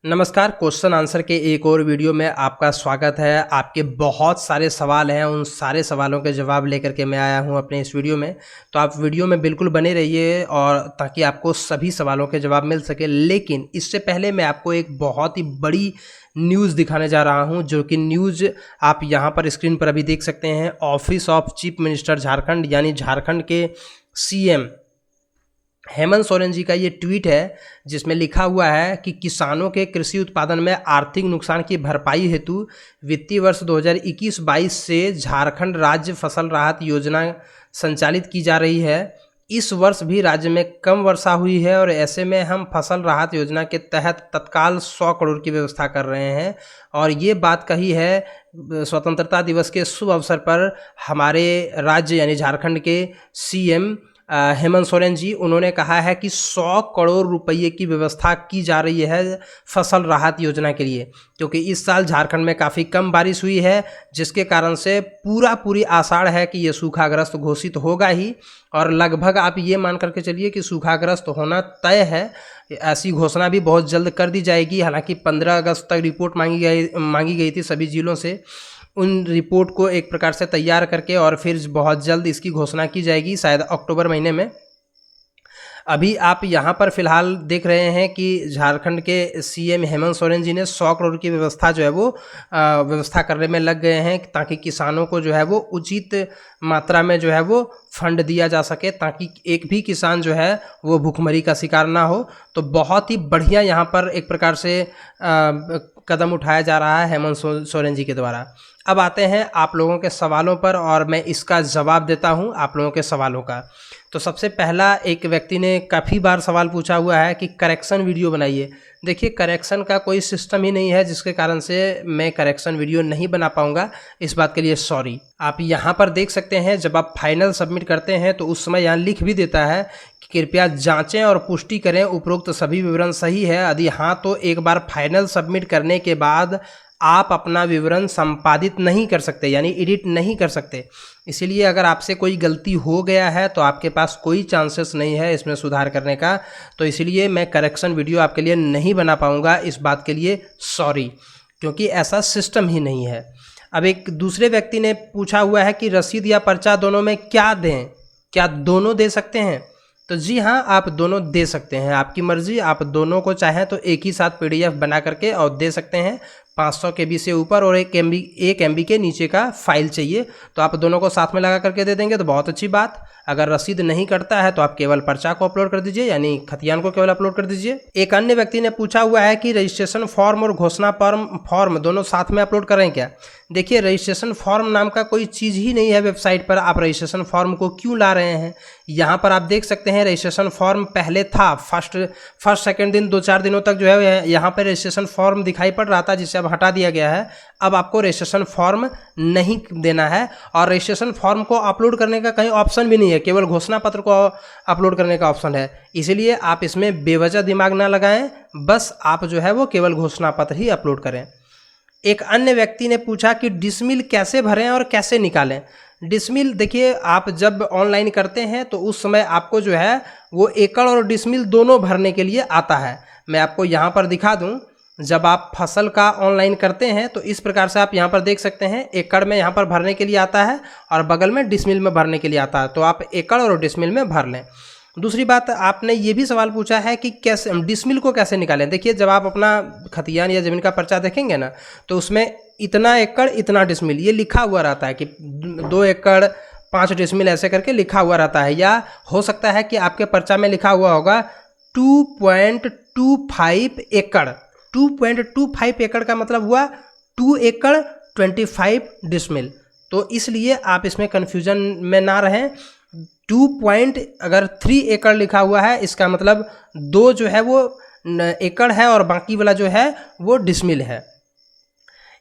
नमस्कार। Question answer के एक और वीडियो में आपका स्वागत है। आपके बहुत सारे सवाल हैं, उन सारे सवालों के जवाब लेकर के मैं आया हूं अपने इस वीडियो में। तो आप वीडियो में बिल्कुल बने रहिए और ताकि आपको सभी सवालों के जवाब मिल सके। लेकिन इससे पहले मैं आपको एक बहुत ही बड़ी न्यूज़ दिखाने जा रहा हूं, जो कि न्यूज़ आप यहां पर स्क्रीन पर अभी देख सकते हैं। Office of chief minister Jharkhand यानी झारखंड के सीएम हेमंत सोरेन जी का ये ट्वीट है, जिसमें लिखा हुआ है कि किसानों के कृषि उत्पादन में आर्थिक नुकसान की भरपाई हेतु वित्तीय वर्ष 2021-22 से झारखंड राज्य फसल राहत योजना संचालित की जा रही है। इस वर्ष भी राज्य में कम वर्षा हुई है और ऐसे में हम फसल राहत योजना के तहत तत्काल 100 करोड़ की व्यवस्था कर रहे हैं। और ये बात कही है स्वतंत्रता दिवस के शुभ अवसर पर हमारे राज्य यानी झारखंड के सीएम हेमंत सोरेन जी। उन्होंने कहा है कि 100 करोड़ रुपये की व्यवस्था की जा रही है फसल राहत योजना के लिए, क्योंकि इस साल झारखंड में काफ़ी कम बारिश हुई है, जिसके कारण से पूरी आषाढ़ है कि ये सूखाग्रस्त घोषित होगा ही। और लगभग आप ये मान करके चलिए कि सूखाग्रस्त होना तय है। ऐसी घोषणा भी बहुत जल्द कर दी जाएगी। हालांकि 15 अगस्त तक रिपोर्ट मांगी गई थी सभी जिलों से। उन रिपोर्ट को एक प्रकार से तैयार करके और फिर बहुत जल्द इसकी घोषणा की जाएगी, शायद अक्टूबर महीने में। अभी आप यहाँ पर फिलहाल देख रहे हैं कि झारखंड के सीएम हेमंत सोरेन जी ने 100 करोड़ की व्यवस्था जो है वो व्यवस्था करने में लग गए हैं, ताकि किसानों को जो है वो उचित मात्रा में जो है वो फंड दिया जा सके, ताकि एक भी किसान जो है वो भूखमरी का शिकार ना हो। तो बहुत ही बढ़िया यहाँ पर एक प्रकार से कदम उठाया जा रहा है हेमंत सोरेन जी के द्वारा। अब आते हैं आप लोगों के सवालों पर और मैं इसका जवाब देता हूं आप लोगों के सवालों का। तो सबसे पहला एक व्यक्ति ने काफ़ी बार सवाल पूछा हुआ है कि करेक्शन वीडियो बनाइए। देखिए, करेक्शन का कोई सिस्टम ही नहीं है, जिसके कारण से मैं करेक्शन वीडियो नहीं बना पाऊंगा। इस बात के लिए सॉरी। आप यहाँ पर देख सकते हैं, जब आप फाइनल सबमिट करते हैं तो उस समय यहाँ लिख भी देता है कि कृपया जांचें और पुष्टि करें उपरोक्त सभी विवरण सही है। यदि हाँ तो एक बार फाइनल सबमिट करने के बाद आप अपना विवरण संपादित नहीं कर सकते, यानी एडिट नहीं कर सकते। इसीलिए अगर आपसे कोई गलती हो गया है तो आपके पास कोई चांसेस नहीं है इसमें सुधार करने का। तो इसलिए मैं करेक्शन वीडियो आपके लिए नहीं बना पाऊंगा। इस बात के लिए सॉरी, क्योंकि ऐसा सिस्टम ही नहीं है। अब एक दूसरे व्यक्ति ने पूछा हुआ है कि रसीद या पर्चा दोनों में क्या दें, क्या दोनों दे सकते हैं? तो जी हाँ, आप दोनों दे सकते हैं, आपकी मर्जी। आप दोनों को चाहें तो एक ही साथ PDF बना करके और दे सकते हैं। 500 KB से ऊपर और 1 MB के नीचे का फाइल चाहिए तो आप दोनों को साथ में लगा करके दे देंगे तो बहुत अच्छी बात। अगर रसीद नहीं करता है तो आप केवल पर्चा को अपलोड कर दीजिए, यानी खतियान को केवल अपलोड कर दीजिए। एक अन्य व्यक्ति ने पूछा हुआ है कि रजिस्ट्रेशन फॉर्म और घोषणा फॉर्म दोनों साथ में अपलोड करें क्या? देखिए, रजिस्ट्रेशन फॉर्म नाम का कोई चीज़ ही नहीं है वेबसाइट पर। आप रजिस्ट्रेशन फॉर्म को क्यों ला रहे हैं? यहाँ पर आप देख सकते हैं रजिस्ट्रेशन फॉर्म पहले था। फर्स्ट सेकंड दिन 2-4 दिनों तक जो है यहाँ पर रजिस्ट्रेशन फॉर्म दिखाई पड़ रहा था, जिसे अब हटा दिया गया है। अब आपको रजिस्ट्रेशन फॉर्म नहीं देना है और रजिस्ट्रेशन फॉर्म को अपलोड करने का कहीं ऑप्शन भी नहीं है, केवल घोषणा पत्र को अपलोड करने का ऑप्शन है। इसीलिए आप इसमें बेवजह दिमाग ना लगाएं, बस आप जो है वो केवल घोषणा पत्र ही अपलोड करें। एक अन्य व्यक्ति ने पूछा कि डिसमिल कैसे भरें और कैसे निकालें। डिसमिल देखिए, आप जब ऑनलाइन करते हैं तो उस समय आपको जो है वो एकड़ और डिसमिल दोनों भरने के लिए आता है। मैं आपको यहाँ पर दिखा दूँ। जब आप फसल का ऑनलाइन करते हैं तो इस प्रकार से आप यहाँ पर देख सकते हैं, एकड़ में यहाँ पर भरने के लिए आता है और बगल में डिसमिल में भरने के लिए आता है। तो आप एकड़ और डिसमिल में भर लें। दूसरी बात, आपने ये भी सवाल पूछा है कि कैसे डिसमिल को कैसे निकालें। देखिए, जब आप अपना खतियान या ज़मीन का पर्चा देखेंगे ना, तो उसमें इतना एकड़ इतना डिसमिल ये लिखा हुआ रहता है कि 2 एकड़ 5 डिसमिल ऐसे करके लिखा हुआ रहता है। या हो सकता है कि आपके पर्चा में लिखा हुआ होगा 2.25 एकड़। 2.25 एकड़ का मतलब हुआ 2 एकड़ 25 डिसमिल। तो इसलिए आप इसमें कन्फ्यूजन में ना रहें। 2.3 एकड़ लिखा हुआ है, इसका मतलब 2 जो है वो एकड़ है और बाकी वाला जो है वो डिसमिल है।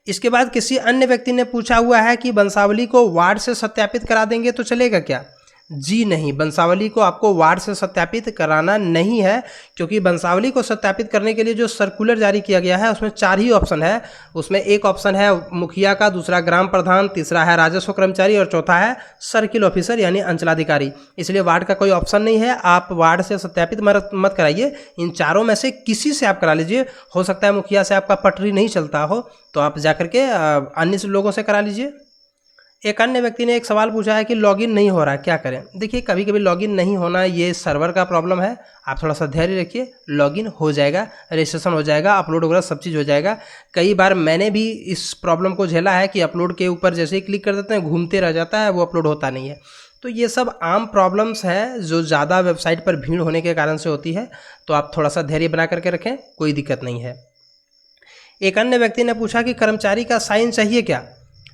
इसके बाद किसी अन्य व्यक्ति ने पूछा हुआ है कि वंशावली को वार्ड से सत्यापित करा देंगे तो चलेगा क्या? जी नहीं, वंशावली को आपको वार्ड से सत्यापित कराना नहीं है, क्योंकि वंशावली को सत्यापित करने के लिए जो सर्कुलर जारी किया गया है उसमें 4 ही ऑप्शन है। उसमें एक ऑप्शन है मुखिया का, दूसरा ग्राम प्रधान, तीसरा है राजस्व कर्मचारी और चौथा है सर्किल ऑफिसर यानी अंचलाधिकारी। इसलिए वार्ड का कोई ऑप्शन नहीं है। आप वार्ड से सत्यापित मत कराइए, इन चारों में से किसी से आप करा लीजिए। हो सकता है मुखिया से आपका पटरी नहीं चलता हो, तो आप जाकर के अन्य लोगों से करा लीजिए। एक अन्य व्यक्ति ने एक सवाल पूछा है कि लॉगिन नहीं हो रहा है, क्या करें। देखिए, कभी कभी लॉगिन नहीं होना ये सर्वर का प्रॉब्लम है। आप थोड़ा सा धैर्य रखिए, लॉगिन हो जाएगा, रजिस्ट्रेशन हो जाएगा, अपलोड वगैरह सब चीज़ हो जाएगा। कई बार मैंने भी इस प्रॉब्लम को झेला है कि अपलोड के ऊपर जैसे ही क्लिक कर देते हैं घूमते रह जाता है, वो अपलोड होता नहीं है। तो ये सब आम प्रॉब्लम्स हैं जो ज़्यादा वेबसाइट पर भीड़ होने के कारण से होती है। तो आप थोड़ा सा धैर्य बना करके रखें, कोई दिक्कत नहीं है। एक अन्य व्यक्ति ने पूछा कि कर्मचारी का साइन चाहिए क्या।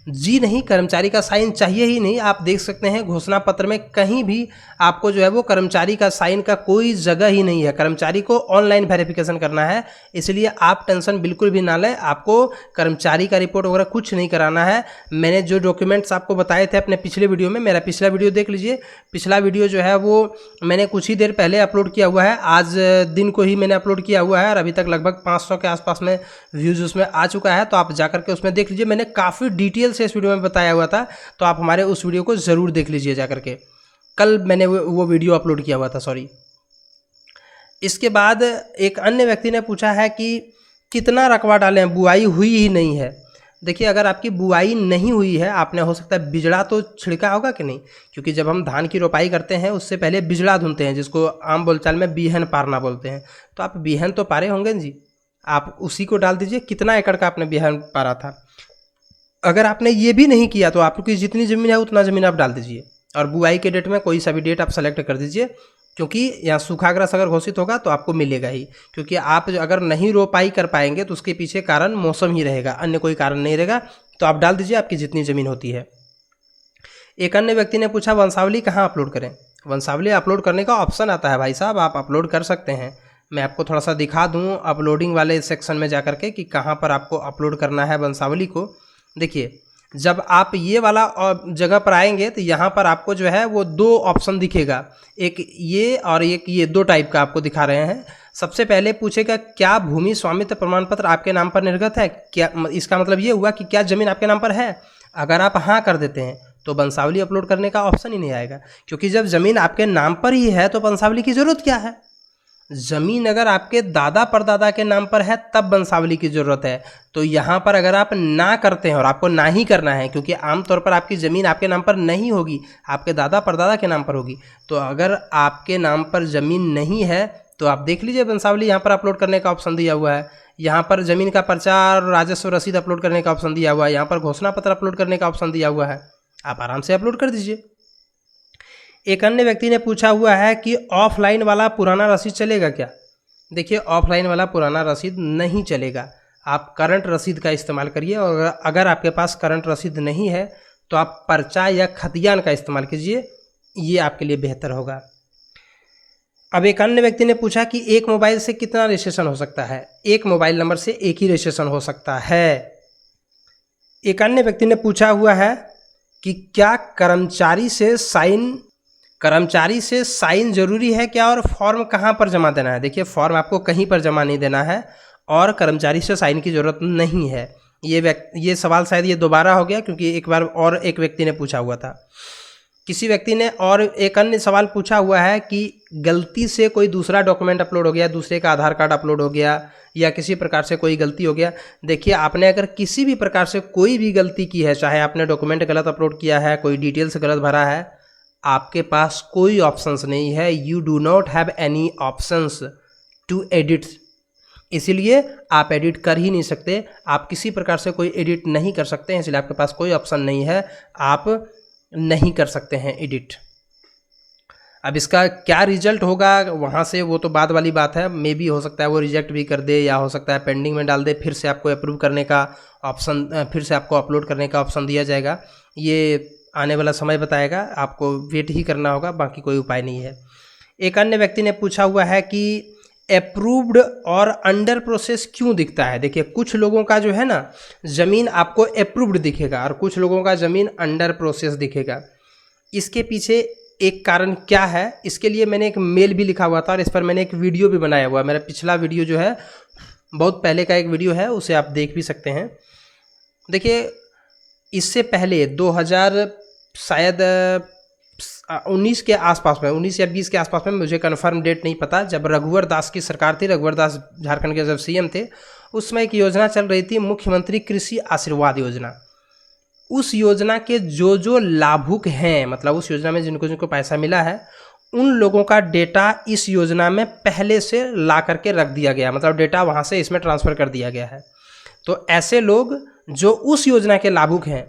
जी नहीं, कर्मचारी का साइन चाहिए ही नहीं। आप देख सकते हैं घोषणा पत्र में कहीं भी आपको जो है वो कर्मचारी का साइन का कोई जगह ही नहीं है। कर्मचारी को ऑनलाइन वेरिफिकेशन करना है, इसलिए आप टेंशन बिल्कुल भी ना लें। आपको कर्मचारी का रिपोर्ट वगैरह कुछ नहीं कराना है। मैंने जो डॉक्यूमेंट्स आपको बताए थे अपने पिछले वीडियो में, मेरा पिछला वीडियो देख लीजिए। पिछला वीडियो जो है वो मैंने कुछ ही देर पहले अपलोड किया हुआ है, आज दिन को ही मैंने अपलोड किया हुआ है और अभी तक लगभग 500 के आसपास में व्यूज़ उसमें आ चुका है। तो आप जाकर के उसमें देख लीजिए, मैंने काफ़ी डिटेल से इस वीडियो में बताया हुआ था। तो आप हमारे उस वीडियो को ज़रूर देख लीजिए जाकर के, कल मैंने वो वीडियो अपलोड किया हुआ था, सॉरी। इसके बाद एक अन्य व्यक्ति ने पूछा है कि कितना रकबा डालें, बुआई हुई ही नहीं है। देखिए, अगर आपकी बुआई नहीं हुई है, आपने हो सकता है बिजड़ा तो छिड़का होगा कि नहीं, क्योंकि जब हम धान की रोपाई करते हैं उससे पहले बिजड़ा धुनते हैं, जिसको आम बोलचाल में बीहन पारना बोलते हैं। तो आप बीहन तो पारे होंगे जी, आप उसी को डाल दीजिए। कितना एकड़ का आपने बीहन पारा था। अगर आपने ये भी नहीं किया तो आपकी जितनी ज़मीन है उतना ज़मीन आप डाल दीजिए, और बुआई के डेट में कोई सा भी डेट आप सेलेक्ट कर दीजिए, क्योंकि यहाँ सूखाग्रस्त अगर घोषित होगा तो आपको मिलेगा ही। क्योंकि आप अगर नहीं रोपाई कर पाएंगे तो उसके पीछे कारण मौसम ही रहेगा, अन्य कोई कारण नहीं रहेगा। तो आप डाल दीजिए आपकी जितनी ज़मीन होती है। एक अन्य व्यक्ति ने पूछा वंशावली कहाँ अपलोड करें। वंशावली अपलोड करने का ऑप्शन आता है भाई साहब, आप अपलोड कर सकते हैं। मैं आपको थोड़ा सा दिखा दूँ अपलोडिंग वाले सेक्शन में जाकर के कि कहाँ पर आपको अपलोड करना है वंशावली को। देखिए, जब आप ये वाला जगह पर आएंगे तो यहाँ पर आपको जो है वो 2 ऑप्शन दिखेगा, एक ये और एक ये, 2 टाइप का आपको दिखा रहे हैं। सबसे पहले पूछेगा क्या भूमि स्वामित्व प्रमाण पत्र आपके नाम पर निर्गत है क्या। इसका मतलब ये हुआ कि क्या ज़मीन आपके नाम पर है। अगर आप हाँ कर देते हैं तो वंशावली अपलोड करने का ऑप्शन ही नहीं आएगा, क्योंकि जब ज़मीन आपके नाम पर ही है तो वंशावली की ज़रूरत क्या है। ज़मीन अगर आपके दादा परदादा के नाम पर है तब वंशावली की ज़रूरत है। तो यहाँ पर अगर आप ना करते हैं, और आपको ना ही करना है, क्योंकि आमतौर पर आपकी ज़मीन आपके नाम पर नहीं होगी, आपके दादा परदादा के नाम पर होगी। तो अगर आपके नाम पर ज़मीन नहीं है तो आप देख लीजिए वंशावली यहाँ पर अपलोड करने का ऑप्शन दिया हुआ है। यहाँ पर ज़मीन का पर्चा और राजस्व रसीद अपलोड करने का ऑप्शन दिया हुआ है, यहाँ पर घोषणा पत्र अपलोड करने का ऑप्शन दिया हुआ है। आप आराम से अपलोड कर दीजिए। एक अन्य व्यक्ति ने पूछा हुआ है कि ऑफलाइन वाला पुराना रसीद चलेगा क्या। देखिए, ऑफलाइन वाला पुराना रसीद नहीं चलेगा, आप करंट रसीद का इस्तेमाल करिए। और अगर आपके पास करंट रसीद नहीं है तो आप पर्चा या खतियान का इस्तेमाल कीजिए, ये आपके लिए बेहतर होगा। अब एक अन्य व्यक्ति ने पूछा कि एक मोबाइल से कितना रजिस्ट्रेशन हो सकता है। एक मोबाइल नंबर से एक ही रजिस्ट्रेशन हो सकता है। एक अन्य व्यक्ति ने पूछा हुआ है कि क्या कर्मचारी से साइन जरूरी है क्या, और फॉर्म कहाँ पर जमा देना है। देखिए, फॉर्म आपको कहीं पर जमा नहीं देना है और कर्मचारी से साइन की ज़रूरत नहीं है। ये सवाल शायद ये दोबारा हो गया, क्योंकि एक बार और एक व्यक्ति ने पूछा हुआ था। किसी व्यक्ति ने और एक अन्य सवाल पूछा हुआ है कि गलती से कोई दूसरा डॉक्यूमेंट अपलोड हो गया, दूसरे का आधार कार्ड अपलोड हो गया या किसी प्रकार से कोई गलती हो गया। देखिए, आपने अगर किसी भी प्रकार से कोई भी गलती की है, चाहे आपने डॉक्यूमेंट गलत अपलोड किया है, कोई डिटेल्स गलत भरा है, आपके पास कोई ऑप्शंस नहीं है। You do not have any options to edit. इसीलिए आप एडिट कर ही नहीं सकते, आप किसी प्रकार से कोई एडिट नहीं कर सकते हैं, इसलिए आपके पास कोई ऑप्शन नहीं है, आप नहीं कर सकते हैं एडिट। अब इसका क्या रिजल्ट होगा वहाँ से, वो तो बाद वाली बात है। मे भी हो सकता है वो रिजेक्ट भी कर दे, या हो सकता है पेंडिंग में डाल दे, फिर से आपको अप्रूव करने का ऑप्शन, फिर से आपको अपलोड करने का ऑप्शन दिया जाएगा। ये आने वाला समय बताएगा, आपको वेट ही करना होगा, बाकी कोई उपाय नहीं है। एक अन्य व्यक्ति ने पूछा हुआ है कि अप्रूव्ड और अंडर प्रोसेस क्यों दिखता है। देखिए, कुछ लोगों का जो है ना ज़मीन आपको अप्रूव्ड दिखेगा और कुछ लोगों का ज़मीन अंडर प्रोसेस दिखेगा। इसके पीछे एक कारण क्या है, इसके लिए मैंने एक मेल भी लिखा हुआ था और इस पर मैंने एक वीडियो भी बनाया हुआ है। मेरा पिछला वीडियो जो है, बहुत पहले का एक वीडियो है, उसे आप देख भी सकते हैं। देखिए, इससे पहले 2000 शायद 19 के आसपास में, 19 या 20 के आसपास में, मुझे कन्फर्म डेट नहीं पता, जब रघुवर दास की सरकार थी, रघुवर दास झारखंड के जब सीएम थे, उसमें एक योजना चल रही थी, मुख्यमंत्री कृषि आशीर्वाद योजना। उस योजना के जो जो लाभुक हैं, मतलब उस योजना में जिनको जिनको पैसा मिला है, उन लोगों का डेटा इस योजना में पहले से ला करके रख दिया गया, मतलब डेटा वहाँ से इसमें ट्रांसफ़र कर दिया गया है। तो ऐसे लोग जो उस योजना के लाभुक हैं,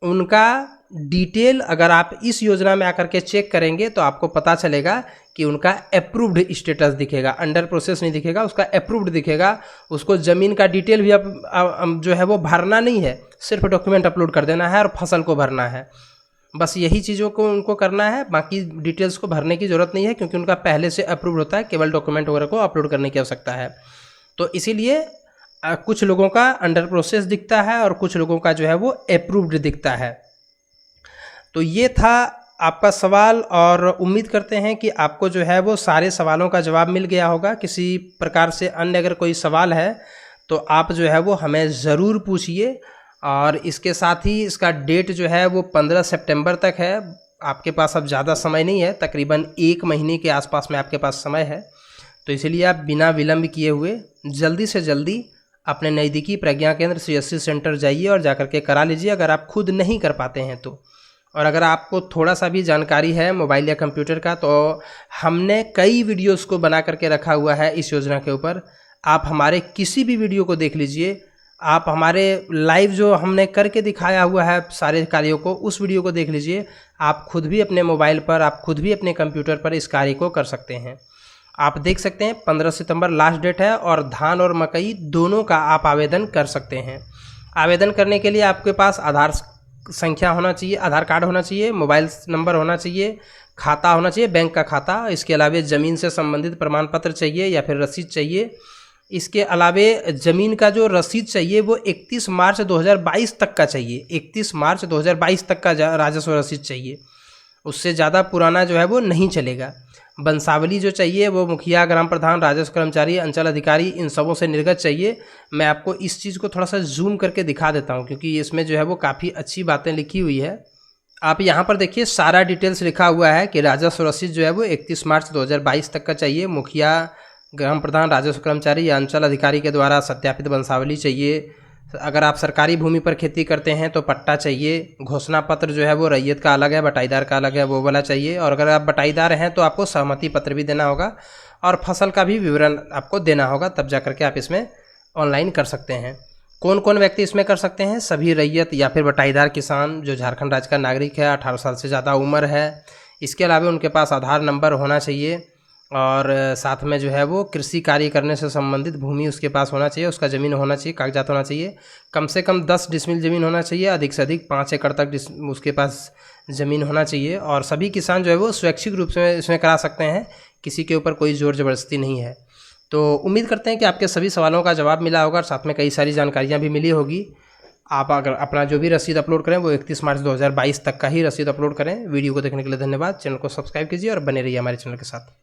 उनका डिटेल अगर आप इस योजना में आकर के चेक करेंगे तो आपको पता चलेगा कि उनका अप्रूव्ड स्टेटस दिखेगा, अंडर प्रोसेस नहीं दिखेगा, उसका अप्रूव्ड दिखेगा। उसको ज़मीन का डिटेल भी अब जो है वो भरना नहीं है, सिर्फ डॉक्यूमेंट अपलोड कर देना है और फसल को भरना है। बस यही चीज़ों को उनको करना है, बाकी डिटेल्स को भरने की ज़रूरत नहीं है, क्योंकि उनका पहले से अप्रूव्ड होता है, केवल डॉक्यूमेंट वगैरह को अपलोड करने की आवश्यकता है। तो इसीलिए कुछ लोगों का अंडर प्रोसेस दिखता है और कुछ लोगों का जो है वो अप्रूव्ड दिखता है। तो ये था आपका सवाल और उम्मीद करते हैं कि आपको जो है वो सारे सवालों का जवाब मिल गया होगा। किसी प्रकार से अन्य अगर कोई सवाल है तो आप जो है वो हमें ज़रूर पूछिए। और इसके साथ ही इसका डेट जो है वो 15 सितंबर तक है। आपके पास अब ज़्यादा समय नहीं है, तकरीबन 1 महीने के आसपास में आपके पास समय है। तो इसलिए आप बिना विलम्ब किए हुए जल्दी से जल्दी अपने नज़दीकी प्रज्ञा केंद्र CSC सेंटर जाइए और जाकर के करा लीजिए, अगर आप खुद नहीं कर पाते हैं तो। और अगर आपको थोड़ा सा भी जानकारी है मोबाइल या कंप्यूटर का, तो हमने कई वीडियोस को बना करके रखा हुआ है इस योजना के ऊपर। आप हमारे किसी भी वीडियो को देख लीजिए, आप हमारे लाइव जो हमने करके दिखाया हुआ है सारे कार्यों को, उस वीडियो को देख लीजिए। आप खुद भी अपने मोबाइल पर, आप खुद भी अपने कंप्यूटर पर इस कार्य को कर सकते हैं। आप देख सकते हैं 15 सितंबर लास्ट डेट है और धान और मकई दोनों का आप आवेदन कर सकते हैं। आवेदन करने के लिए आपके पास आधार संख्या होना चाहिए, आधार कार्ड होना चाहिए, मोबाइल नंबर होना चाहिए, खाता होना चाहिए, बैंक का खाता। इसके अलावा ज़मीन से संबंधित प्रमाण पत्र चाहिए या फिर रसीद चाहिए। इसके अलावा ज़मीन का जो रसीद चाहिए वो 31 मार्च 2022 तक का चाहिए। 31 मार्च 2022 तक का राजस्व रसीद चाहिए, उससे ज़्यादा पुराना जो है वो नहीं चलेगा। वंशावली जो चाहिए वो मुखिया, ग्राम प्रधान, राजस्व कर्मचारी, अंचल अधिकारी, इन सबों से निर्गत चाहिए। मैं आपको इस चीज़ को थोड़ा सा जूम करके दिखा देता हूँ, क्योंकि इसमें जो है वो काफ़ी अच्छी बातें लिखी हुई है। आप यहाँ पर देखिए, सारा डिटेल्स लिखा हुआ है कि राजस्व रसीद जो है वो 31 मार्च 2022 तक का चाहिए। मुखिया, ग्राम प्रधान, राजस्व कर्मचारी या अंचल अधिकारी के द्वारा सत्यापित वंशावली चाहिए। अगर आप सरकारी भूमि पर खेती करते हैं तो पट्टा चाहिए। घोषणा पत्र जो है वो रैयत का अलग है, बटाईदार का अलग है, वो वाला चाहिए। और अगर आप बटाईदार हैं तो आपको सहमति पत्र भी देना होगा और फसल का भी विवरण आपको देना होगा, तब जा करके आप इसमें ऑनलाइन कर सकते हैं। कौन कौन व्यक्ति इसमें कर सकते हैं? सभी रैयत या फिर बटाईदार किसान जो झारखंड राज्य का नागरिक है, 18 साल से ज़्यादा उम्र है। इसके अलावा उनके पास आधार नंबर होना चाहिए और साथ में जो है वो कृषि कार्य करने से संबंधित भूमि उसके पास होना चाहिए, उसका ज़मीन होना चाहिए, कागजात होना चाहिए। कम से कम 10 डिसमिल ज़मीन होना चाहिए, अधिक से अधिक 5 एकड़ तक उसके पास ज़मीन होना चाहिए। और सभी किसान जो है वो स्वैच्छिक रूप से इसमें करा सकते हैं, किसी के ऊपर कोई ज़ोर ज़बरदस्ती नहीं है। तो उम्मीद करते हैं कि आपके सभी सवालों का जवाब मिला होगा और साथ में कई सारी जानकारियाँ भी मिली होगी। आप अगर अपना जो भी रसीद अपलोड करें वो 31 मार्च 2022 तक का ही रसीद अपलोड करें। वीडियो को देखने के लिए धन्यवाद। चैनल को सब्सक्राइब कीजिए और बने रहिए हमारे चैनल के साथ।